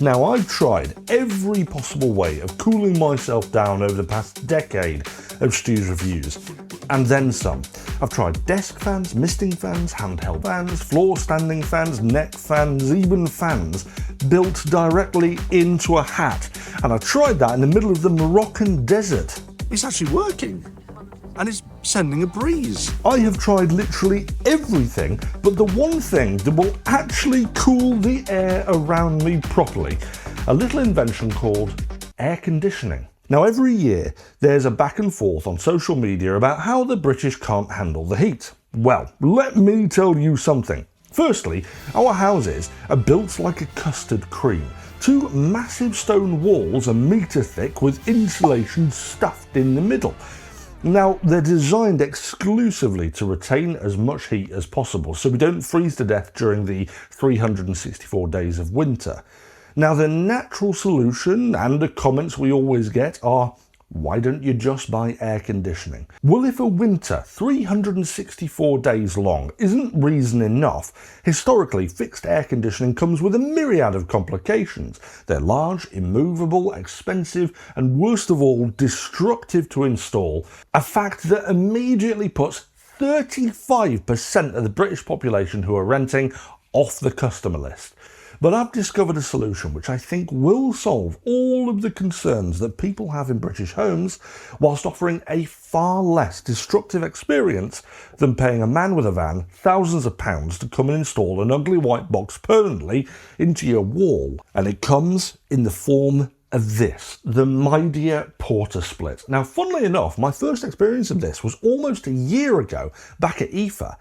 Now, I've tried every possible way of cooling myself down over the past decade of Stu's reviews, and then some. I've tried desk fans, misting fans, handheld fans, floor standing fans, neck fans, even fans built directly into a hat. And I tried that in the middle of the Moroccan desert. It's actually working. And it's sending a breeze. I have tried literally everything, but the one thing that will actually cool the air around me properly, a little invention called air conditioning. Now, every year there's a back and forth on social media about how the British can't handle the heat. Well, let me tell you something. Firstly, our houses are built like a custard cream. Two massive stone walls a metre thick with insulation stuffed in the middle. Now, they're designed exclusively to retain as much heat as possible, so we don't freeze to death during the 364 days of winter. Now, the natural solution, and the comments we always get, are, why don't you just buy air conditioning? Well, if a winter 364 days long isn't reason enough, historically fixed air conditioning comes with a myriad of complications. They're large, immovable, expensive, and worst of all, destructive to install, a fact that immediately puts 35% of the British population who are renting off the customer list. But I've discovered a solution which I think will solve all of the concerns that people have in British homes, whilst offering a far less destructive experience than paying a man with a van thousands of pounds to come and install an ugly white box permanently into your wall. And it comes in the form of this, the Midea Portasplit. Now, funnily enough, my first experience of this was almost a year ago, back at IFA.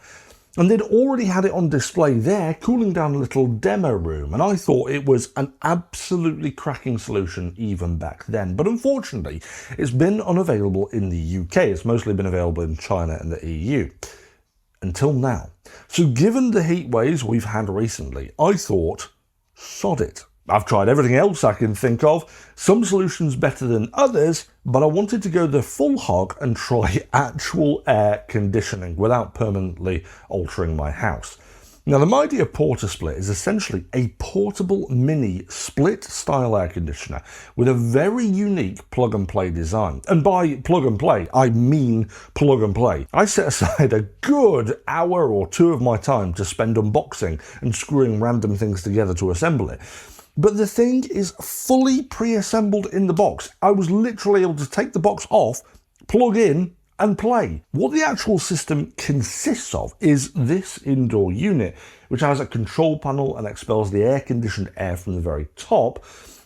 And they'd already had it on display there, cooling down a little demo room, and I thought it was an absolutely cracking solution even back then. But unfortunately, it's been unavailable in the UK. It's mostly been available in China and the EU. Until now. So given the heat waves we've had recently, I thought, sod it. I've tried everything else I can think of, some solutions better than others, but I wanted to go the full hog and try actual air conditioning without permanently altering my house. Now, the Midea Portasplit is essentially a portable mini split-style air conditioner with a very unique plug-and-play design. And by plug-and-play, I mean plug-and-play. I set aside a good hour or two of my time to spend unboxing and screwing random things together to assemble it. But the thing is fully pre-assembled in the box. I was literally able to take the box off, plug in, and play. What the actual system consists of is this indoor unit, which has a control panel and expels the air-conditioned air from the very top.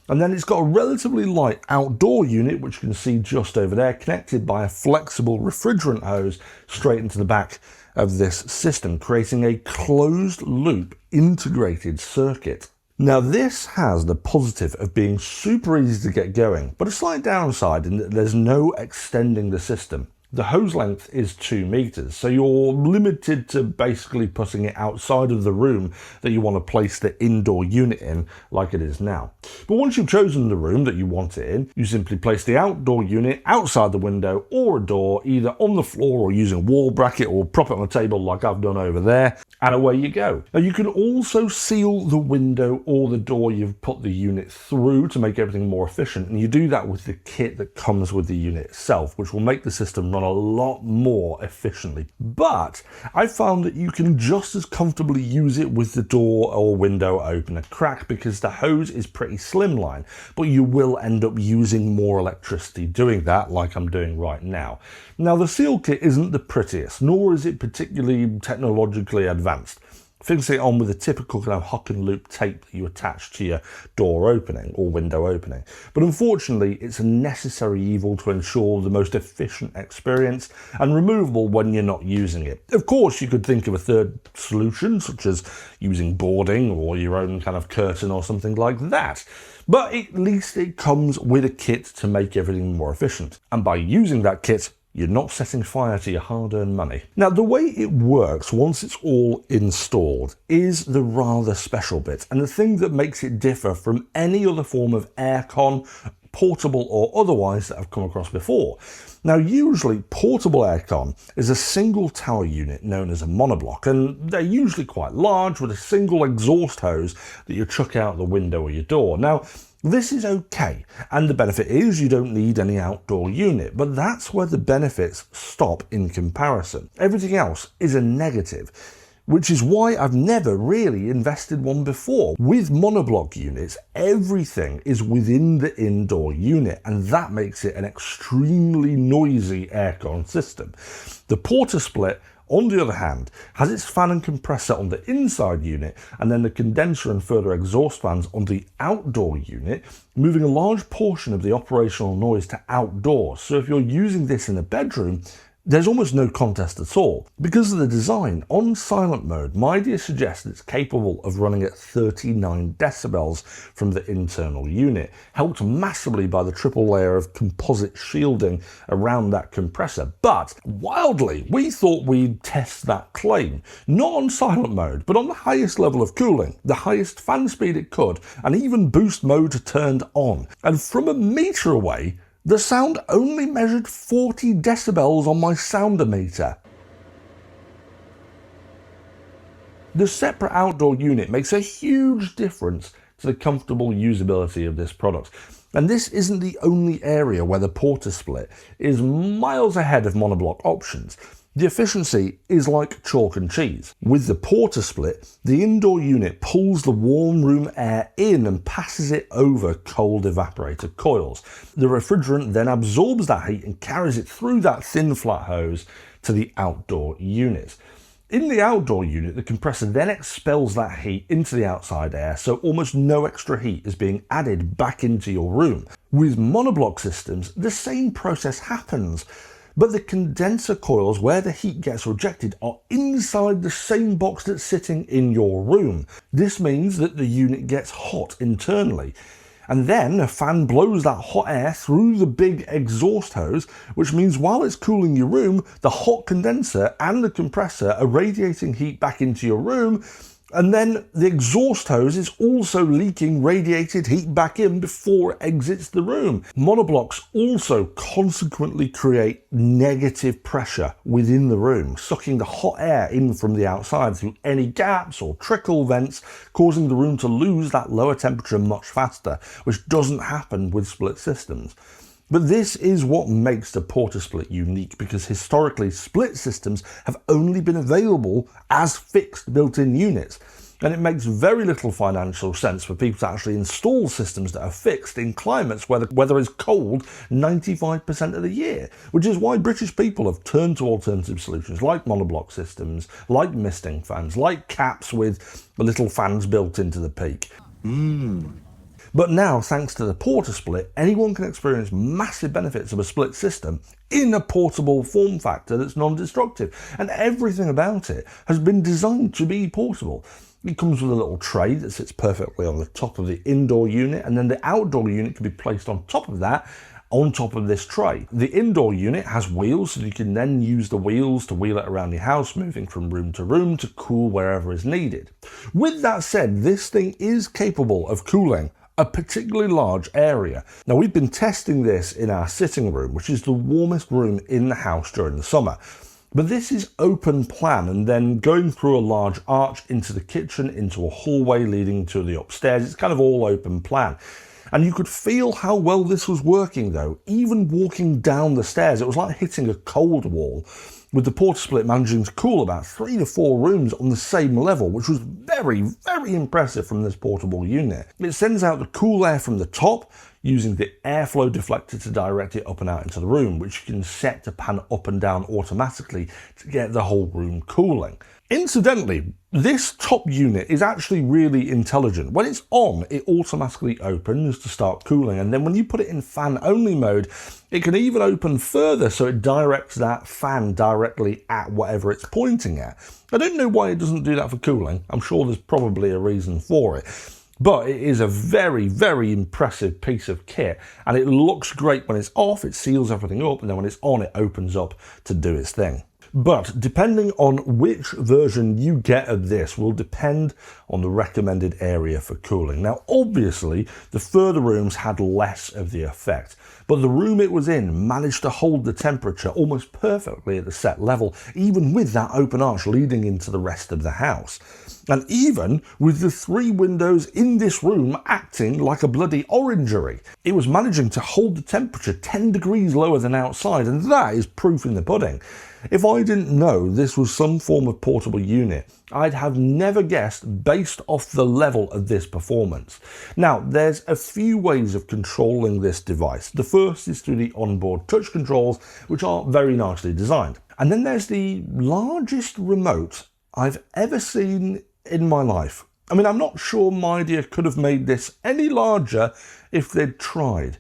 And then it's got a relatively light outdoor unit, which you can see just over there, connected by a flexible refrigerant hose straight into the back of this system, creating a closed-loop integrated circuit. Now, this has the positive of being super easy to get going, but a slight downside in that there's no extending the system. The hose length is 2 meters, so you're limited to basically putting it outside of the room that you want to place the indoor unit in, like it is now. But once you've chosen the room that you want it in, you simply place the outdoor unit outside the window or a door, either on the floor or using a wall bracket, or prop it on a table like I've done over there, and away you go. Now, you can also seal the window or the door you've put the unit through to make everything more efficient, and you do that with the kit that comes with the unit itself, which will make the system run a lot more efficiently. But I found that you can just as comfortably use it with the door or window open a crack, because the hose is pretty slimline, but you will end up using more electricity doing that, like I'm doing right now. Now, the seal kit isn't the prettiest, nor is it particularly technologically advanced. Fixing it on with a typical kind of hook and loop tape that you attach to your door opening or window opening. But unfortunately, it's a necessary evil to ensure the most efficient experience, and removable when you're not using it. Of course, you could think of a third solution, such as using boarding or your own kind of curtain or something like that. But at least it comes with a kit to make everything more efficient. And by using that kit, you're not setting fire to your hard-earned money. Now, the way it works once it's all installed is the rather special bit, and the thing that makes it differ from any other form of aircon, portable or otherwise, that I've come across before. Now, usually portable aircon is a single tower unit known as a monoblock, and they're usually quite large with a single exhaust hose that you chuck out the window or your door. Now, this is okay, and the benefit is you don't need any outdoor unit, but that's where the benefits stop in comparison. Everything else is a negative, which is why I've never really invested one before. With monoblock units, everything is within the indoor unit, and that makes it an extremely noisy aircon system. The Portasplit, on the other hand, has its fan and compressor on the inside unit, and then the condenser and further exhaust fans on the outdoor unit, moving a large portion of the operational noise to outdoors. So if you're using this in a bedroom, there's almost no contest at all. Because of the design, on silent mode, Midea suggests it's capable of running at 39 decibels from the internal unit, helped massively by the triple layer of composite shielding around that compressor. But wildly, we thought we'd test that claim, not on silent mode, but on the highest level of cooling, the highest fan speed it could, and even boost mode turned on. And from a meter away, the sound only measured 40 decibels on my sounder meter. The separate outdoor unit makes a huge difference to the comfortable usability of this product. And this isn't the only area where the Portasplit is miles ahead of monoblock options. The efficiency is like chalk and cheese. With the Portasplit, the indoor unit pulls the warm room air in and passes it over cold evaporator coils. The refrigerant then absorbs that heat and carries it through that thin flat hose to the outdoor unit. In the outdoor unit, the compressor then expels that heat into the outside air, so almost no extra heat is being added back into your room. With monoblock systems, the same process happens, but the condenser coils where the heat gets rejected are inside the same box that's sitting in your room. This means that the unit gets hot internally, and then a fan blows that hot air through the big exhaust hose, which means while it's cooling your room, the hot condenser and the compressor are radiating heat back into your room, and then the exhaust hose is also leaking radiated heat back in before it exits the room. Monoblocks also consequently create negative pressure within the room, sucking the hot air in from the outside through any gaps or trickle vents, causing the room to lose that lower temperature much faster, which doesn't happen with split systems. But this is what makes the Portasplit unique, because historically split systems have only been available as fixed built-in units, and it makes very little financial sense for people to actually install systems that are fixed in climates where the weather is cold 95% of the year, which is why British people have turned to alternative solutions like monoblock systems, like misting fans, like caps with little fans built into the peak. But now, thanks to the Portasplit, anyone can experience massive benefits of a split system in a portable form factor that's non-destructive, and everything about it has been designed to be portable. It comes with a little tray that sits perfectly on the top of the indoor unit, and then the outdoor unit can be placed on top of that, on top of this tray. The indoor unit has wheels, so you can then use the wheels to wheel it around your house, moving from room to cool wherever is needed. With that said, this thing is capable of cooling a particularly large area. Now, we've been testing this in our sitting room, which is the warmest room in the house during the summer. But this is open plan, and then going through a large arch into the kitchen, into a hallway leading to the upstairs. It's kind of all open plan. And you could feel how well this was working though. Even walking down the stairs, it was like hitting a cold wall, with the Portasplit managing to cool about 3 to 4 rooms on the same level, which was very, very impressive from this portable unit. It sends out the cool air from the top, using the airflow deflector to direct it up and out into the room, which you can set to pan up and down automatically to get the whole room cooling. Incidentally, this top unit is actually really intelligent. When it's on, it automatically opens to start cooling, and then when you put it in fan only mode, it can even open further so it directs that fan directly at whatever it's pointing at. I don't know why it doesn't do that for cooling. I'm sure there's probably a reason for it. But it is a very, very impressive piece of kit, and it looks great when it's off. It seals everything up, and then when it's on, it opens up to do its thing. But depending on which version you get of this will depend on the recommended area for cooling. Now, obviously, the further rooms had less of the effect, but the room it was in managed to hold the temperature almost perfectly at the set level, even with that open arch leading into the rest of the house. And even with the 3 windows in this room acting like a bloody orangery, it was managing to hold the temperature 10 degrees lower than outside, and that is proof in the pudding. If I didn't know this was some form of portable unit, I'd have never guessed based off the level of this performance. Now, there's a few ways of controlling this device. The first is through the onboard touch controls, which are very nicely designed. And then there's the largest remote I've ever seen in my life. I mean, I'm not sure Midea could have made this any larger if they'd tried.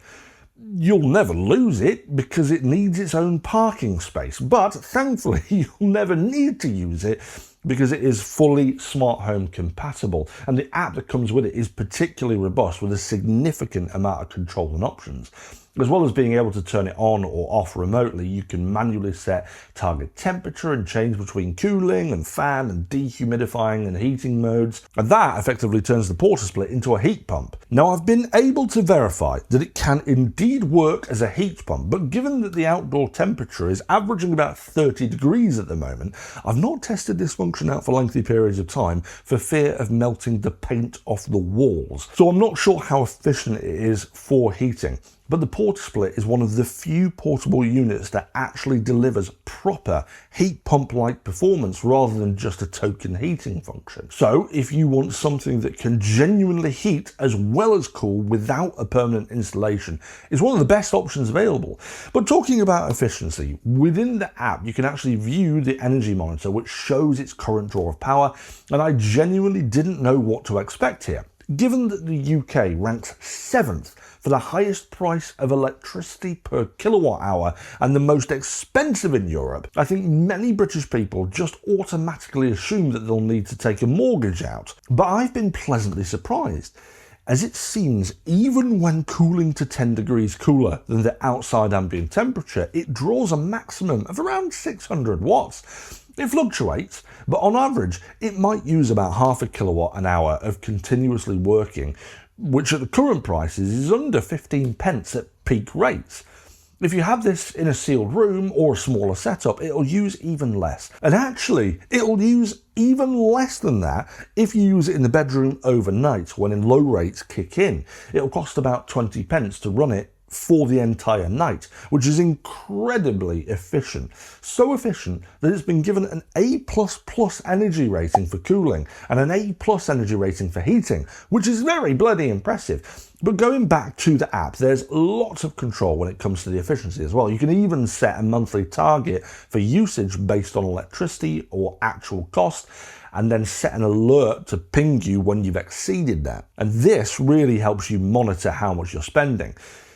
You'll never lose it because it needs its own parking space, but thankfully you'll never need to use it because it is fully smart home compatible, and the app that comes with it is particularly robust with a significant amount of control and options. As well as being able to turn it on or off remotely, you can manually set target temperature and change between cooling and fan and dehumidifying and heating modes. And that effectively turns the Portasplit into a heat pump. Now, I've been able to verify that it can indeed work as a heat pump, but given that the outdoor temperature is averaging about 30 degrees at the moment, I've not tested this function out for lengthy periods of time for fear of melting the paint off the walls. So I'm not sure how efficient it is for heating. But the Portasplit is one of the few portable units that actually delivers proper heat pump-like performance rather than just a token heating function. So if you want something that can genuinely heat as well as cool without a permanent installation, it's one of the best options available. But talking about efficiency, within the app you can actually view the energy monitor, which shows its current draw of power, and I genuinely didn't know what to expect here. Given that the UK ranks 7th for the highest price of electricity per kilowatt hour and the most expensive in Europe, I think many British people just automatically assume that they'll need to take a mortgage out. But I've been pleasantly surprised, as it seems even when cooling to 10 degrees cooler than the outside ambient temperature, it draws a maximum of around 600 watts. It fluctuates, but on average, it might use about half a kilowatt an hour of continuously working, which at the current prices is under 15 pence at peak rates. If you have this in a sealed room or a smaller setup, it'll use even less. And actually, it'll use even less than that if you use it in the bedroom overnight when low rates kick in. It'll cost about 20 pence to run it for the entire night, which is incredibly efficient. So efficient that it's been given an A++ energy rating for cooling and an A+ energy rating for heating, which is very bloody impressive. But going back to the app, there's lots of control when it comes to the efficiency as well. You can even set a monthly target for usage based on electricity or actual cost, and then set an alert to ping you when you've exceeded that. And this really helps you monitor how much you're spending.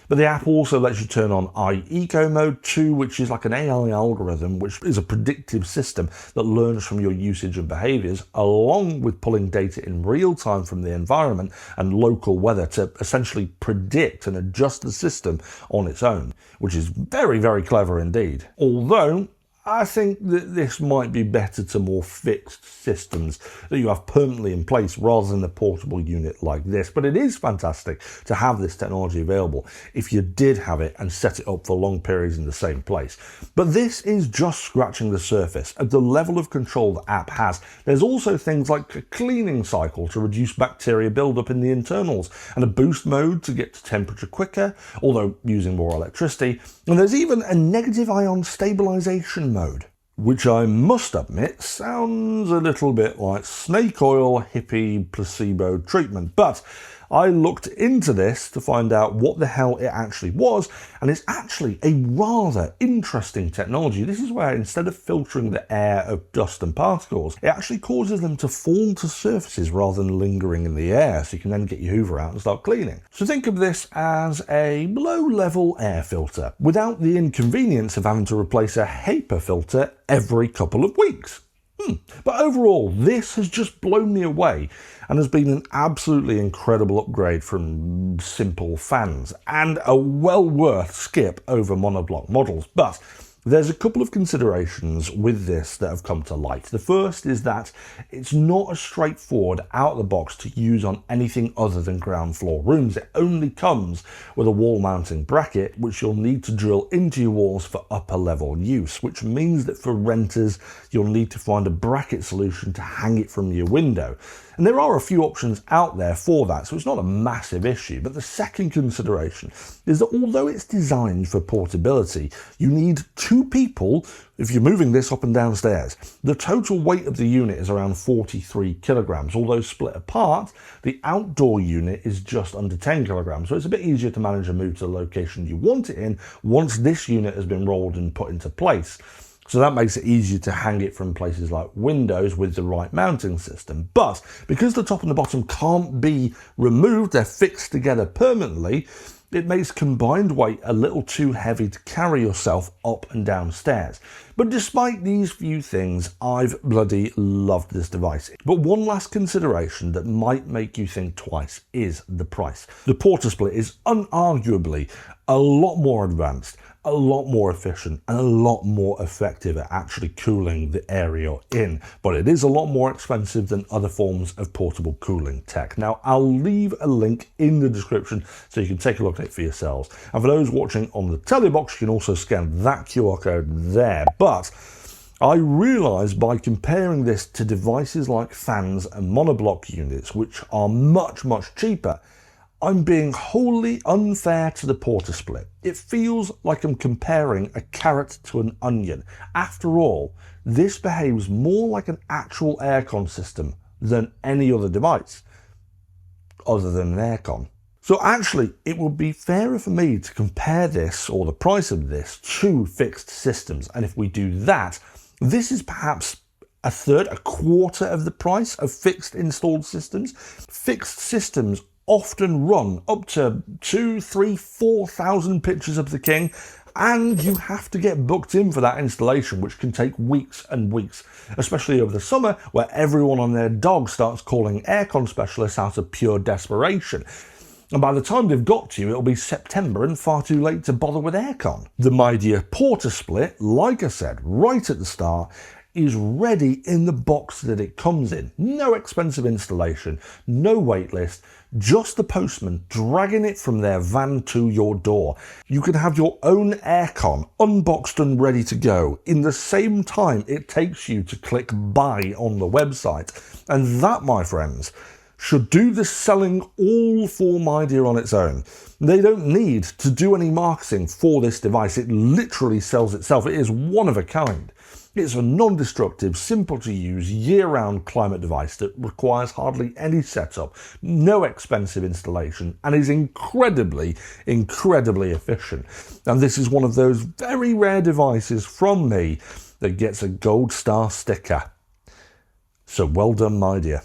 But the app also lets you turn on iEco mode too, which is like an AI algorithm, which is a predictive system that learns from your usage and behaviors, along with pulling data in real time from the environment and local weather to essentially predict and adjust the system on its own, which is very, very clever indeed. Although I think that this might be better to more fixed systems that you have permanently in place rather than a portable unit like this. But it is fantastic to have this technology available if you did have it and set it up for long periods in the same place. But this is just scratching the surface of the level of control the app has. There's also things like a cleaning cycle to reduce bacteria buildup in the internals, and a boost mode to get to temperature quicker, although using more electricity. And there's even a negative ion stabilization mode, which I must admit sounds a little bit like snake oil hippie placebo treatment, but I looked into this to find out what the hell it actually was, and it's actually a rather interesting technology. This is where instead of filtering the air of dust and particles, it actually causes them to fall to surfaces rather than lingering in the air, so you can then get your Hoover out and start cleaning. So think of this as a low-level air filter, without the inconvenience of having to replace a HEPA filter every couple of weeks. But overall, this has just blown me away and has been an absolutely incredible upgrade from simple fans and a well worth skip over monoblock models. But There's a couple of considerations with this that have come to light. The first is that it's not as straightforward out of the box to use on anything other than ground floor rooms. It only comes with a wall mounting bracket, which you'll need to drill into your walls for upper level use, which means that for renters, you'll need to find a bracket solution to hang it from your window. And there are a few options out there for that, so it's not a massive issue. But the second consideration is that although it's designed for portability, you need 2 people if you're moving this up and downstairs. The total weight of the unit is around 43 kilograms, although split apart, the outdoor unit is just under 10 kilograms. So it's a bit easier to manage and move to the location you want it in once this unit has been rolled and put into place. So that makes it easier to hang it from places like windows with the right mounting system. But because the top and the bottom can't be removed, they're fixed together permanently, it makes combined weight a little too heavy to carry yourself up and down stairs. But despite these few things, I've bloody loved this device. But one last consideration that might make you think twice is the price. The Portasplit is unarguably a lot more advanced, a lot more efficient, and a lot more effective at actually cooling the area in, but it is a lot more expensive than other forms of portable cooling tech. Now, I'll leave a link in the description so you can take a look at it for yourselves. And for those watching on the telly box, you can also scan that QR code there. But I realised by comparing this to devices like fans and monoblock units, which are much, much cheaper, I'm being wholly unfair to the Portasplit. It feels like I'm comparing a carrot to an onion. After all, this behaves more like an actual aircon system than any other device, other than an aircon. So actually, it would be fairer for me to compare this, or the price of this, to fixed systems. And if we do that, this is perhaps a third, a quarter of the price of fixed installed systems. Fixed systems often run up to 2,000, 3,000, 4,000 pictures of the king, and you have to get booked in for that installation, which can take weeks and weeks, especially over the summer where everyone and their dog starts calling aircon specialists out of pure desperation. And by the time they've got to you, it'll be September and far too late to bother with aircon. The Midea Portasplit, like I said right at the start, is ready in the box that it comes in. No expensive installation, no wait list, just the postman dragging it from their van to your door. You can have your own aircon unboxed and ready to go in the same time it takes you to click buy on the website. And that, my friends, should do the selling all for Midea on its own. They don't need to do any marketing for this device. It literally sells itself. It is one of a kind. It's a non-destructive, simple to use, year-round climate device that requires hardly any setup, no expensive installation, and is incredibly, incredibly efficient. And this is one of those very rare devices from me that gets a gold star sticker. So well done, Midea.